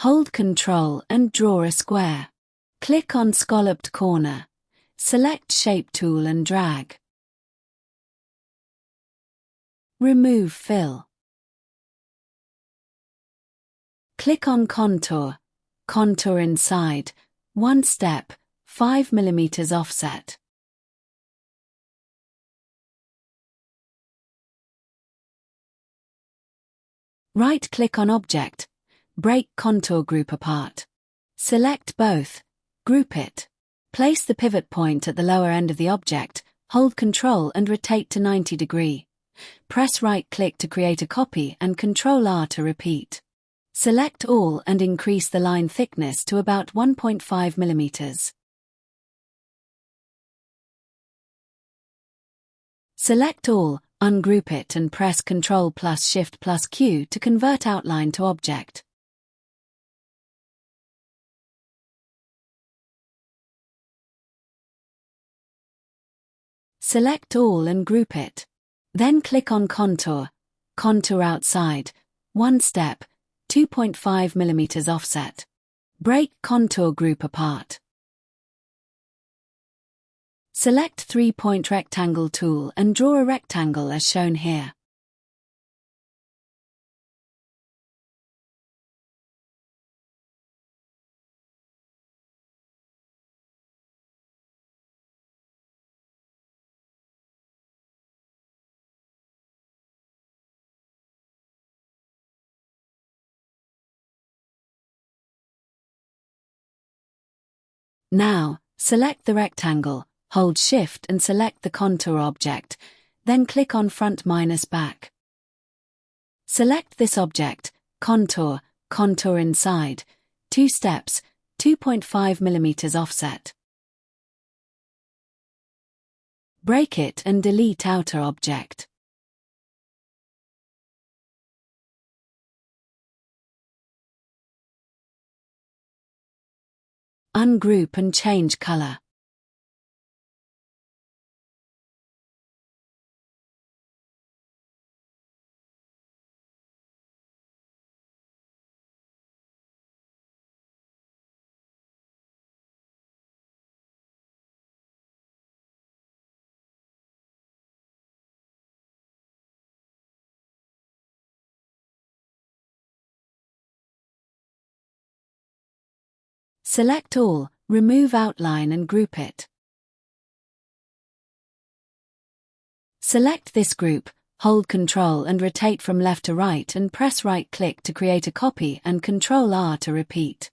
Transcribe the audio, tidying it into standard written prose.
Hold Ctrl and draw a square. Click on scalloped corner. Select Shape tool and drag. Remove fill. Click on Contour. Contour inside, 1 step, 5 mm offset. Right-click on Object. Break Contour Group apart. Select both. Group it. Place the pivot point at the lower end of the object, hold Ctrl and rotate to 90 degrees. Press right-click to create a copy and Ctrl-R to repeat. Select all and increase the line thickness to about 1.5 mm. Select all, ungroup it and press Ctrl plus Shift plus Q to convert outline to object. Select all and group it. Then click on Contour. Contour outside, 1 step, 2.5 mm offset. Break Contour Group apart. Select 3-point rectangle tool and draw a rectangle as shown here. Now, select the rectangle, hold Shift and select the contour object, then click on Front minus Back. Select this object, Contour, Contour inside, 2 steps, 2.5 mm offset. Break it and delete outer object. Ungroup and change color. Select all, remove outline and group it. Select this group, hold Ctrl and rotate from left to right and press right-click to create a copy and Ctrl-R to repeat.